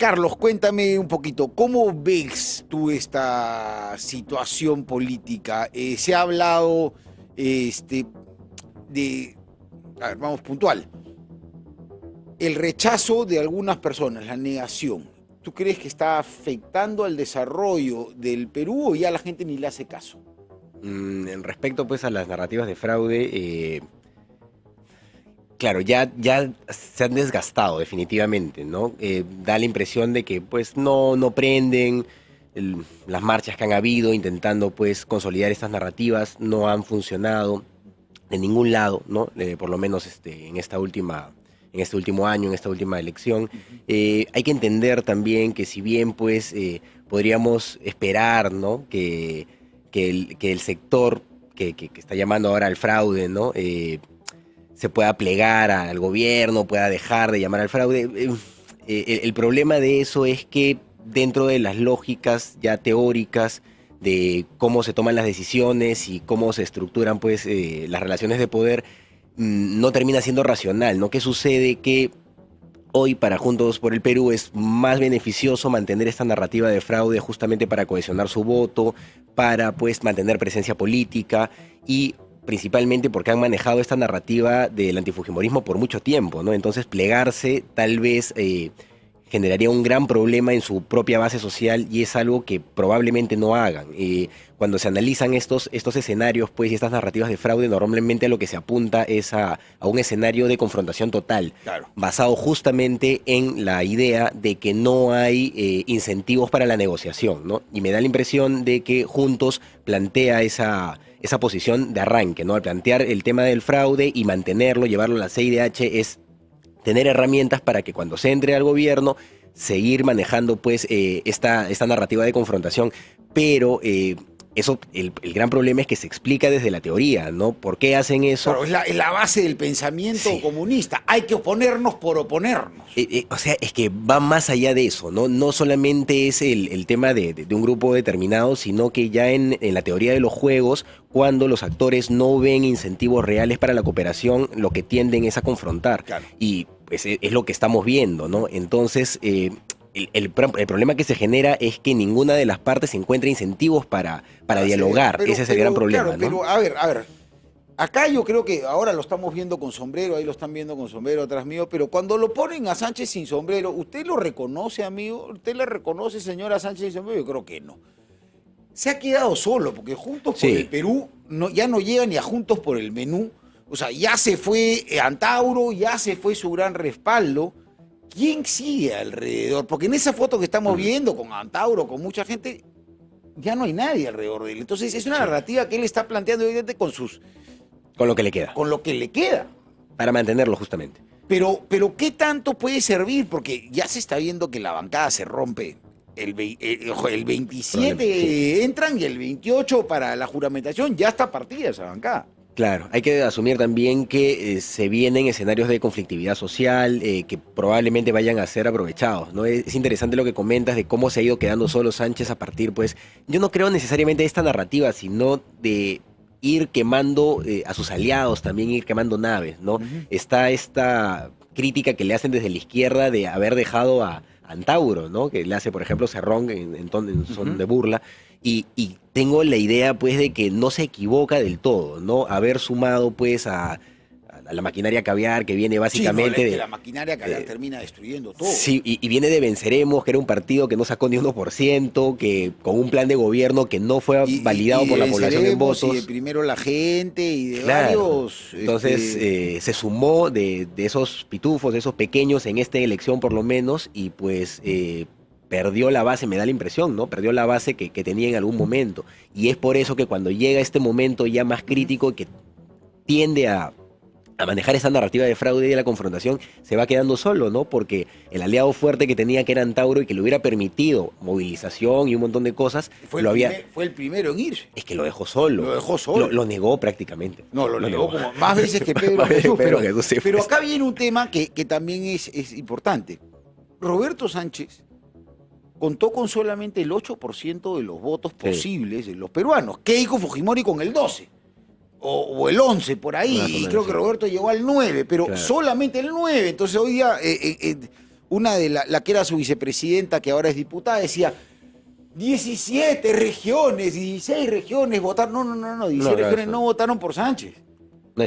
Carlos, cuéntame un poquito, ¿cómo ves tú esta situación política? Se ha hablado de, a ver, vamos puntual, el rechazo de algunas personas, la negación. ¿Tú crees que está afectando al desarrollo del Perú o ya la gente ni le hace caso? En respecto pues a las narrativas de fraude, claro, ya se han desgastado definitivamente, ¿no? Da la impresión de que pues no prenden, las marchas que han habido intentando pues consolidar estas narrativas no han funcionado de ningún lado, ¿no? Por lo menos en este último año, en esta última elección. Hay que entender también que si bien pues podríamos esperar, ¿no? que el sector que está llamando ahora al fraude, ¿no? Se pueda plegar al gobierno, pueda dejar de llamar al fraude. El problema de eso es que dentro de las lógicas ya teóricas de cómo se toman las decisiones y cómo se estructuran pues las relaciones de poder, no termina siendo racional, ¿no? ¿Qué sucede? Que hoy para Juntos por el Perú es más beneficioso mantener esta narrativa de fraude justamente para cohesionar su voto, para pues mantener presencia política y principalmente porque han manejado esta narrativa del antifujimorismo por mucho tiempo, ¿no? Entonces plegarse tal vez generaría un gran problema en su propia base social y es algo que probablemente no hagan. Cuando se analizan estos escenarios pues, y estas narrativas de fraude, normalmente a lo que se apunta es a un escenario de confrontación total, Claro. basado justamente en la idea de que no hay incentivos para la negociación, ¿no? Y me da la impresión de que Juntos plantea esa posición de arranque, ¿no? Al plantear el tema del fraude y mantenerlo, llevarlo a la CIDH es tener herramientas para que cuando se entre al gobierno, seguir manejando pues esta narrativa de confrontación, pero eso, el gran problema es que se explica desde la teoría, ¿no? ¿Por qué hacen eso? Claro, es la base del pensamiento Sí. comunista. Hay que oponernos por oponernos. O sea, es que va más allá de eso, ¿no? No solamente es el tema de un grupo determinado, sino que ya en la teoría de los juegos, cuando los actores no ven incentivos reales para la cooperación, lo que tienden es a confrontar. Claro. Y pues es lo que estamos viendo, ¿no? Entonces, el problema que se genera es que ninguna de las partes encuentra incentivos para dialogar. Ese es el gran problema, claro, ¿no? Pero a ver. Acá yo creo que ahora lo estamos viendo con sombrero, ahí lo están viendo con sombrero atrás mío, pero cuando lo ponen a Sánchez sin sombrero, ¿usted lo reconoce, amigo? ¿Usted le reconoce, señora Sánchez sin sombrero? Yo creo que no. Se ha quedado solo, porque Juntos por Sí. el Perú ya no llega ni a Juntos por el Menú. O sea, ya se fue Antauro, ya se fue su gran respaldo. ¿Quién sigue alrededor? Porque en esa foto que estamos viendo con Antauro, con mucha gente, ya no hay nadie alrededor de él. Entonces es una narrativa que él está planteando evidentemente Con lo que le queda. con lo que le queda. Para mantenerlo justamente. Pero ¿qué tanto puede servir? Porque ya se está viendo que la bancada se rompe. El 27 entran y el 28 para la juramentación ya está partida esa bancada. Claro, hay que asumir también que se vienen escenarios de conflictividad social que probablemente vayan a ser aprovechados, ¿no? Es interesante lo que comentas de cómo se ha ido quedando solo Sánchez a partir, pues, yo no creo necesariamente de esta narrativa, sino de ir quemando a sus aliados, también ir quemando naves, ¿no? Está esta crítica que le hacen desde la izquierda de haber dejado a Antauro, ¿no? Que le hace, por ejemplo, Cerrón en son de burla. Y tengo la idea, pues, de que no se equivoca del todo, ¿no? Haber sumado, pues, a la maquinaria caviar que viene básicamente que la maquinaria caviar termina destruyendo todo. Sí, y viene de Venceremos, que era un partido que no sacó ni 1%, que con un plan de gobierno que no fue validado por la población en votos. Y de Primero la Gente y de Claro. varios. Entonces se sumó de esos pitufos, de esos pequeños en esta elección por lo menos, y pues perdió la base, me da la impresión, ¿no? Perdió la base que tenía en algún momento. Y es por eso que cuando llega este momento ya más crítico, que tiende a manejar esa narrativa de fraude y de la confrontación, se va quedando solo, ¿no? Porque el aliado fuerte que tenía, que era Antauro, y que le hubiera permitido movilización y un montón de cosas, fue el primero en irse. Es que lo dejó solo. Lo dejó solo. Lo negó prácticamente. No, lo negó como más veces que Pedro Jesús. Jesús, sí, pero pues. acá viene un tema que también es importante. Roberto Sánchez contó con solamente el 8% de los votos posibles de los peruanos. Keiko Fujimori con el 12%. O el 11 por ahí, y creo que Roberto llegó al 9, pero solamente el 9. Entonces hoy día una de la que era su vicepresidenta, que ahora es diputada, decía, 17 regiones, 16 regiones votaron. No, 16 regiones no votaron por Sánchez.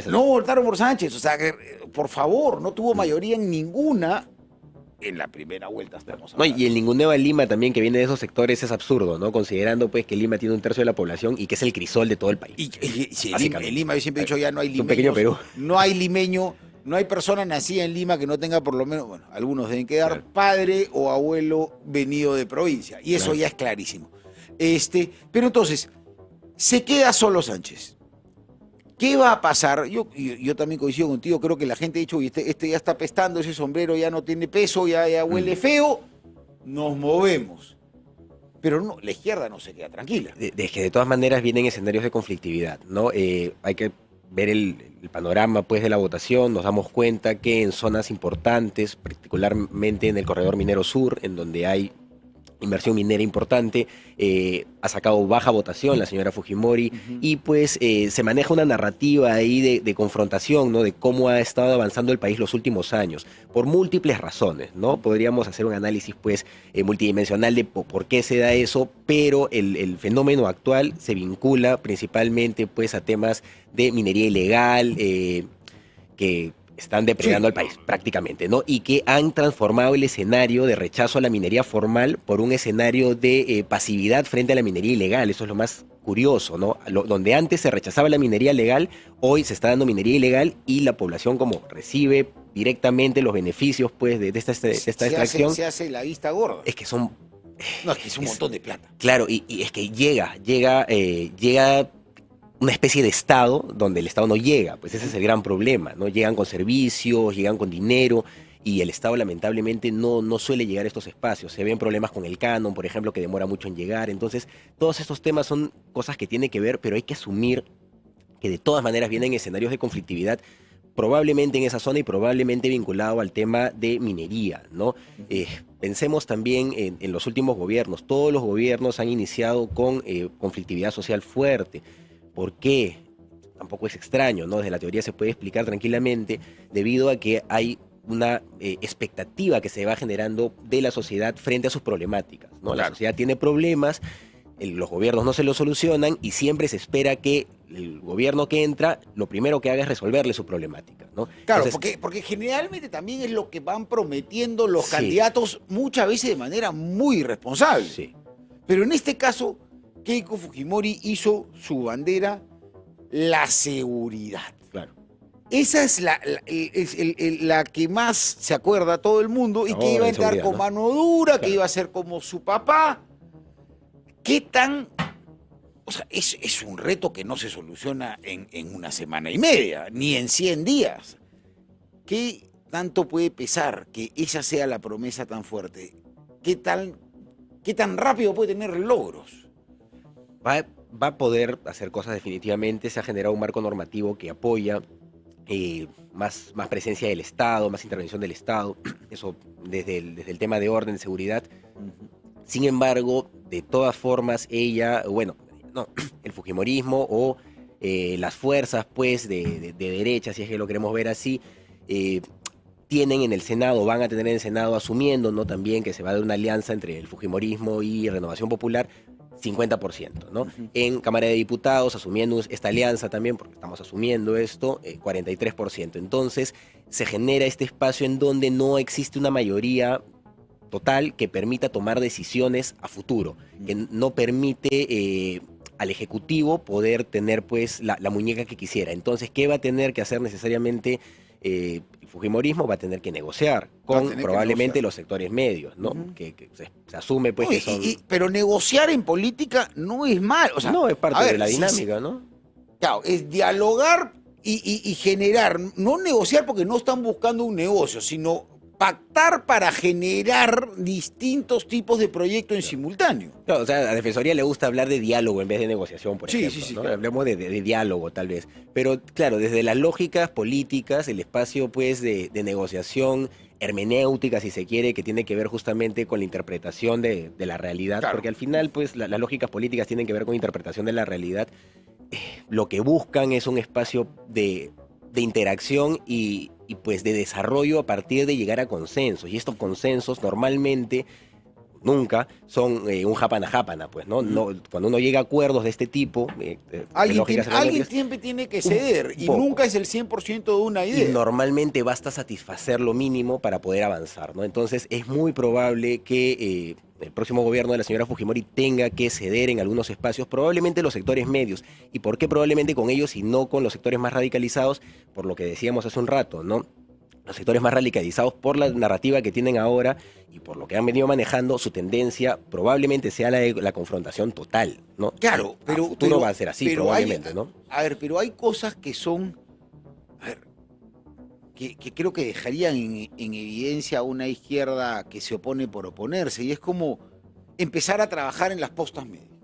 No votaron por Sánchez. O sea, que, por favor, no tuvo mayoría en ninguna. En la primera vuelta estamos hablando. No, y el ninguneo a Lima también, que viene de esos sectores, es absurdo, ¿no? Considerando pues que Lima tiene 1/3 de la población y que es el crisol de todo el país. Sí, en Lima yo siempre he dicho, ya no hay limeños. Un pequeño Perú. No hay limeño, no hay persona nacida en Lima que no tenga por lo menos, bueno, algunos deben quedar padre o abuelo venido de provincia. Y eso ya es clarísimo. Pero entonces, se queda solo Sánchez. ¿Qué va a pasar? Yo también coincido contigo, creo que la gente ha dicho, este ya está apestando, ese sombrero ya no tiene peso, ya huele feo, nos movemos. Pero no, la izquierda no se queda tranquila. Es que de todas maneras vienen escenarios de conflictividad, ¿no? Hay que ver el panorama pues, de la votación, nos damos cuenta que en zonas importantes, particularmente en el corredor minero sur, en donde hay inversión minera importante, ha sacado baja votación la señora Fujimori, y pues se maneja una narrativa ahí de confrontación, ¿no? De cómo ha estado avanzando el país los últimos años, por múltiples razones, ¿no? Podríamos hacer un análisis pues multidimensional de por qué se da eso, pero el fenómeno actual se vincula principalmente pues a temas de minería ilegal, que están depredando al país, prácticamente, ¿no? Y que han transformado el escenario de rechazo a la minería formal por un escenario de pasividad frente a la minería ilegal. Eso es lo más curioso, ¿no? Donde antes se rechazaba la minería legal, hoy se está dando minería ilegal y la población como recibe directamente los beneficios, pues, de esta extracción. Se hace la vista gorda. Es que son... No, es que es un montón de plata. Claro, y es que llega una especie de Estado donde el Estado no llega, pues ese es el gran problema, ¿no? Llegan con servicios, llegan con dinero, y el Estado lamentablemente no suele llegar a estos espacios. Se ven problemas con el canon, por ejemplo, que demora mucho en llegar. Entonces, todos estos temas son cosas que tienen que ver, pero hay que asumir que de todas maneras vienen escenarios de conflictividad, probablemente en esa zona y probablemente vinculado al tema de minería, ¿no? Pensemos también en los últimos gobiernos. Todos los gobiernos han iniciado con conflictividad social fuerte. ¿Por qué? Tampoco es extraño, ¿no? Desde la teoría se puede explicar tranquilamente, debido a que hay una expectativa que se va generando de la sociedad frente a sus problemáticas, ¿no? Claro. La sociedad tiene problemas, los gobiernos no se los solucionan y siempre se espera que el gobierno que entra, lo primero que haga es resolverle su problemática, ¿no? Claro, entonces, porque generalmente también es lo que van prometiendo los candidatos muchas veces de manera muy irresponsable. Sí. Pero en este caso, Keiko Fujimori hizo su bandera la seguridad. Claro. Esa es la que más se acuerda todo el mundo y que iba a entrar con mano dura, que iba a ser como su papá. ¿Qué tan...? O sea, es un reto que no se soluciona en una semana y media, ni en 100 días. ¿Qué tanto puede pesar que esa sea la promesa tan fuerte? ¿Qué tan rápido puede tener logros? Va a poder hacer cosas definitivamente. Se ha generado un marco normativo que apoya más presencia del Estado, más intervención del Estado, eso desde el tema de orden, seguridad. Sin embargo, de todas formas, el fujimorismo o las fuerzas pues de derecha, si es que lo queremos ver así, tienen en el Senado, van a tener en el Senado, asumiendo, ¿no?, también que se va a dar una alianza entre el fujimorismo y Renovación Popular, 50%, ¿no? En Cámara de Diputados, asumiendo esta alianza también, porque estamos asumiendo esto, 43%. Entonces, se genera este espacio en donde no existe una mayoría total que permita tomar decisiones a futuro, que no permite al Ejecutivo poder tener, pues, la muñeca que quisiera. Entonces, ¿qué va a tener que hacer necesariamente el fujimorismo? Va a tener que negociar con probablemente los sectores medios, ¿no? Que se asume pues que son... Pero negociar en política no es mal. O sea, no, es parte de la dinámica, ¿no? Claro, es dialogar y generar, no negociar porque no están buscando un negocio, sino pactar para generar distintos tipos de proyectos en simultáneo. Claro, o sea, a la Defensoría le gusta hablar de diálogo en vez de negociación, por ejemplo. Sí, ¿no? claro. Hablemos de diálogo, tal vez. Pero, claro, desde las lógicas políticas, el espacio, pues, de negociación hermenéutica, si se quiere, que tiene que ver justamente con la interpretación de la realidad, claro. Porque al final, pues, las lógicas políticas tienen que ver con interpretación de la realidad. Lo que buscan es un espacio de interacción y y pues de desarrollo a partir de llegar a consensos. Y estos consensos normalmente nunca son un jápana, pues, ¿no? Cuando uno llega a acuerdos de este tipo, Alguien siempre tiene que ceder y poco. nunca es el 100% de una Y idea. normalmente basta satisfacer lo mínimo para poder avanzar, ¿no? Entonces es muy probable que el próximo gobierno de la señora Fujimori tenga que ceder en algunos espacios, probablemente los sectores medios. ¿Y por qué probablemente con ellos y no con los sectores más radicalizados? Por lo que decíamos hace un rato, ¿no? Los sectores más radicalizados por la narrativa que tienen ahora y por lo que han venido manejando, su tendencia probablemente sea la confrontación total, ¿no? Claro, A pero futuro va a ser así, pero probablemente, ¿no? A ver, pero hay cosas que son, a ver, que creo que dejarían en evidencia a una izquierda que se opone por oponerse, y es como empezar a trabajar en las postas médicas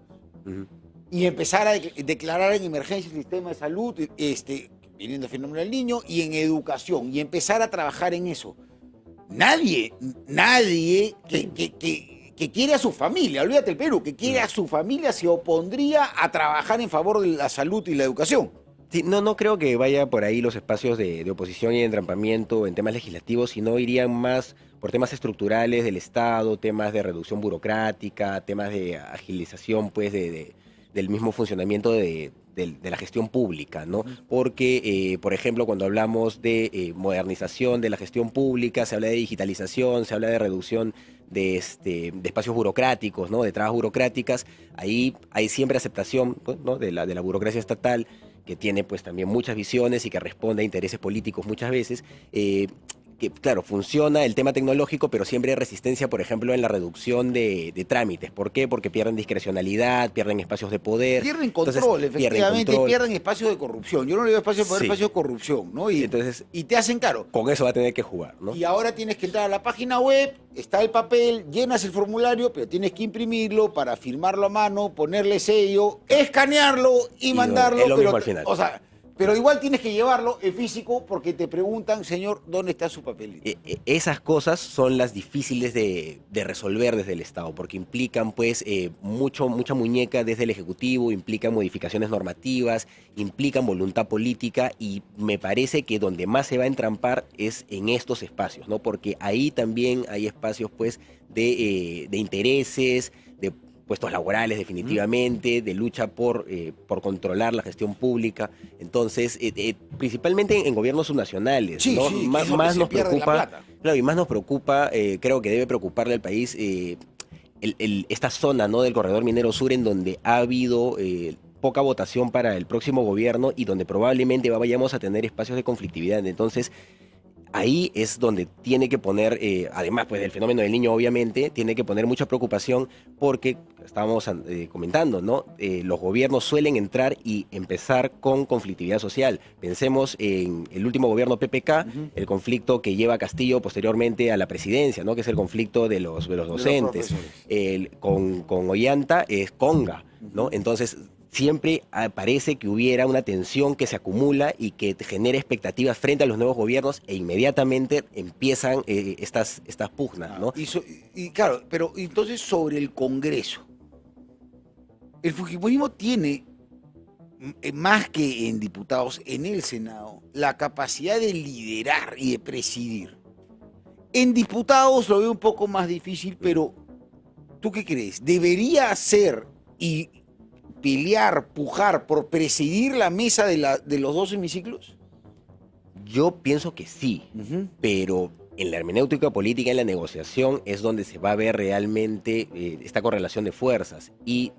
Ujú. y empezar a declarar en emergencia el sistema de salud, viniendo el fenómeno del niño, y en educación, y empezar a trabajar en eso. Nadie que quiere a su familia, olvídate el Perú, que quiere a su familia se opondría a trabajar en favor de la salud y la educación. Sí, no creo que vaya por ahí los espacios de oposición y de entrampamiento en temas legislativos, sino irían más por temas estructurales del Estado, temas de reducción burocrática, temas de agilización, pues, del mismo funcionamiento de la gestión pública, ¿no? Porque, por ejemplo, cuando hablamos de modernización de la gestión pública, se habla de digitalización, se habla de reducción de espacios burocráticos, ¿no? De trabas burocráticas, ahí hay siempre aceptación, pues, ¿no? de la burocracia estatal, que tiene pues también muchas visiones y que responde a intereses políticos muchas veces, que claro, funciona el tema tecnológico, pero siempre hay resistencia, por ejemplo, en la reducción de trámites. ¿Por qué? Porque pierden discrecionalidad, pierden espacios de poder. Pierden Entonces, control, efectivamente, control. pierden espacios de corrupción. Yo no le veo espacio de poder, Sí. espacio de corrupción, ¿no? Entonces, Y te hacen caro. con eso va a tener que jugar, ¿no? Y ahora tienes que entrar a la página web, está el papel, llenas el formulario, pero tienes que imprimirlo para firmarlo a mano, ponerle sello, escanearlo y mandarlo. es lo pero, mismo al final. O sea, pero igual tienes que llevarlo en físico porque te preguntan, señor, ¿dónde está su papelito? Esas cosas son las difíciles de resolver desde el Estado, porque implican pues mucha muñeca desde el Ejecutivo, implican modificaciones normativas, implican voluntad política, y me parece que donde más se va a entrampar es en estos espacios, ¿no? Porque ahí también hay espacios pues de intereses, de puestos laborales definitivamente, de lucha por controlar la gestión pública. Entonces, principalmente en gobiernos subnacionales, Sí, ¿no? sí, que Más, es donde más se nos pierde la preocupa, plata. claro, y más nos preocupa, creo que debe preocuparle al país esta zona, ¿no? Del corredor minero sur, en donde ha habido poca votación para el próximo gobierno y donde probablemente vayamos a tener espacios de conflictividad. Entonces, ahí es donde tiene que poner, además pues del fenómeno del niño obviamente, tiene que poner mucha preocupación, porque estábamos comentando, ¿no? Los gobiernos suelen entrar y empezar con conflictividad social. Pensemos en el último gobierno PPK, el conflicto que lleva a Castillo posteriormente a la presidencia, ¿no? Que es el conflicto de los docentes. profesores. Con Ollanta es Conga, ¿no? Entonces, siempre parece que hubiera una tensión que se acumula y que genera expectativas frente a los nuevos gobiernos, e inmediatamente empiezan estas pugnas, ¿no? Y claro, pero entonces sobre el Congreso, el fujimorismo tiene, más que en diputados, en el Senado, la capacidad de liderar y de presidir. En diputados lo veo un poco más difícil, pero ¿tú qué crees? ¿Debería ser y pelear, pujar por presidir la mesa de los dos hemiciclos? Yo pienso que sí, pero en la hermenéutica política, en la negociación, es donde se va a ver realmente esta correlación de fuerzas, y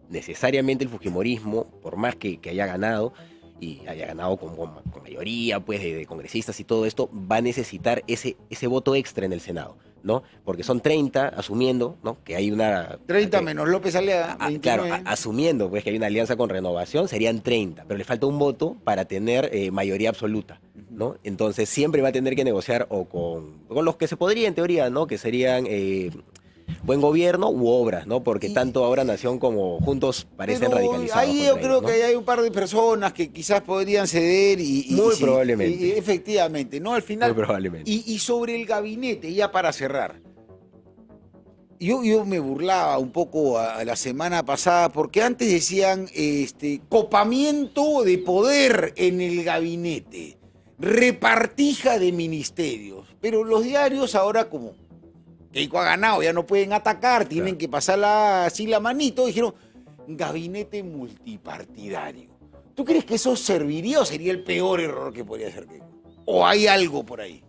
necesariamente el fujimorismo, por más que haya ganado, y haya ganado con mayoría pues, de congresistas y todo esto, va a necesitar ese voto extra en el Senado, ¿no? Porque son 30, asumiendo, ¿no? Que hay una... 30 menos López Alea, 29. Claro, asumiendo pues, que hay una alianza con Renovación, serían 30, pero le falta un voto para tener mayoría absoluta, ¿no? Entonces siempre va a tener que negociar o con los que se podría en teoría, ¿no? Que serían buen gobierno u obras, ¿no? Porque tanto ahora Nación como Juntos parecen radicalizados. Ahí yo creo ¿no? que hay un par de personas que quizás podrían ceder Muy probablemente. Efectivamente, ¿no? Al final. Muy probablemente. Y sobre el gabinete, ya para cerrar. Yo me burlaba un poco a la semana pasada, porque antes decían copamiento de poder en el gabinete. repartija de ministerios. Pero los diarios ahora, como Keiko ha ganado, ya no pueden atacar, tienen que pasar así la manito, dijeron gabinete multipartidario. ¿Tú crees que eso serviría o sería el peor error que podría hacer Keiko? ¿O hay algo por ahí?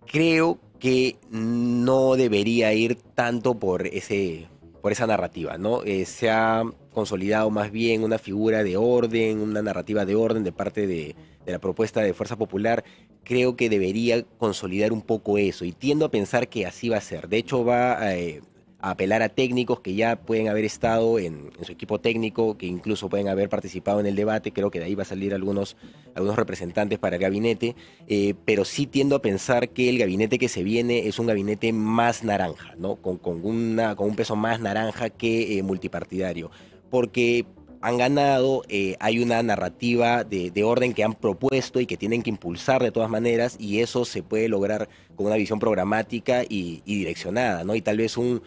Creo que no debería ir tanto por esa narrativa, ¿no? Se ha consolidado más bien una figura de orden, una narrativa de orden de parte de la propuesta de Fuerza Popular. Creo que debería consolidar un poco eso y tiendo a pensar que así va a ser. De hecho, va a apelar a técnicos que ya pueden haber estado en su equipo técnico, que incluso pueden haber participado en el debate. Creo que de ahí va a salir algunos representantes para el gabinete, pero sí tiendo a pensar que el gabinete que se viene es un gabinete más naranja, ¿no? Con un peso más naranja que multipartidario, porque han ganado, hay una narrativa de orden que han propuesto y que tienen que impulsar de todas maneras, y eso se puede lograr con una visión programática y direccionada, ¿no? Y tal vez un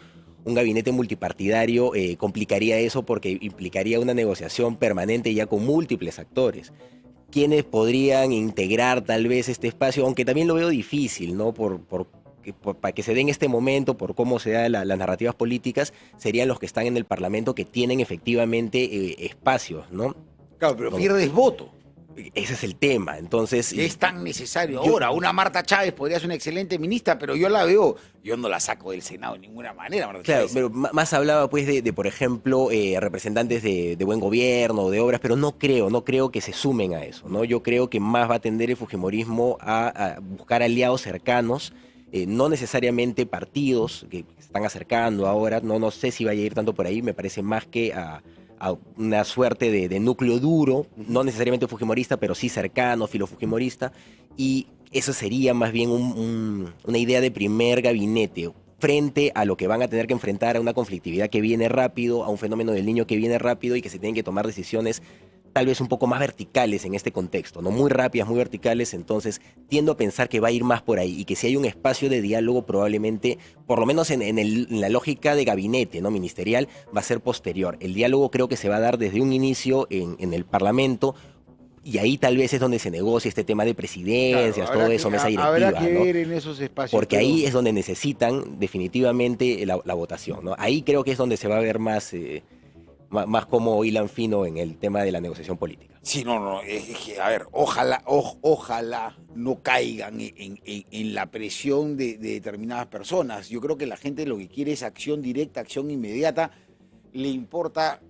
gabinete multipartidario complicaría eso porque implicaría una negociación permanente ya con múltiples actores. ¿Quiénes podrían integrar tal vez este espacio? Aunque también lo veo difícil, ¿no? Para que se dé en este momento, por cómo se dan las narrativas políticas, serían los que están en el Parlamento que tienen efectivamente espacios, ¿no? Claro, pero pierdes voto. Ese es el tema, entonces... Es tan necesario ahora. Una Marta Chávez podría ser una excelente ministra, pero yo la veo, yo no la saco del Senado de ninguna manera, Marta Claro, Chávez. pero más hablaba pues por ejemplo, representantes de buen gobierno, de obras, pero no creo que se sumen a eso, ¿no? Yo creo que más va a tender el fujimorismo a buscar aliados cercanos, no necesariamente partidos que se están acercando ahora, no sé si vaya a ir tanto por ahí, me parece más que a una suerte de núcleo duro, no necesariamente fujimorista, pero sí cercano, filofujimorista, y eso sería más bien una idea de primer gabinete, frente a lo que van a tener que enfrentar a una conflictividad que viene rápido, a un fenómeno del Niño que viene rápido y que se tienen que tomar decisiones tal vez un poco más verticales en este contexto, ¿no? Muy rápidas, muy verticales, entonces tiendo a pensar que va a ir más por ahí y que si hay un espacio de diálogo probablemente, por lo menos en la lógica de gabinete, ¿no? Ministerial, va a ser posterior. El diálogo creo que se va a dar desde un inicio en el Parlamento, y ahí tal vez es donde se negocia este tema de presidencias, Claro, todo eso, mesa directiva, habrá que ¿no? ver en esos espacios. Porque pero ahí es donde necesitan definitivamente la votación, ¿no? Ahí creo que es donde se va a ver más como hilan fino en el tema de la negociación política. Sí, no, es que, a ver, ojalá no caigan en la presión de determinadas personas. Yo creo que la gente lo que quiere es acción directa, acción inmediata. Le importa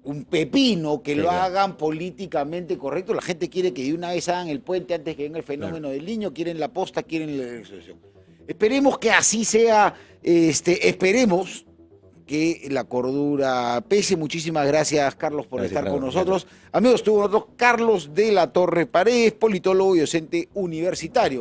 un pepino que lo hagan políticamente correcto. La gente quiere que de una vez hagan el puente antes que venga el fenómeno del Niño, quieren la posta, quieren la resolución. Esperemos que así sea, esperemos que la cordura pese. Muchísimas gracias, Carlos, por estar con nosotros. Amigos, estuvo con nosotros Carlos de la Torre Paredes, politólogo y docente universitario.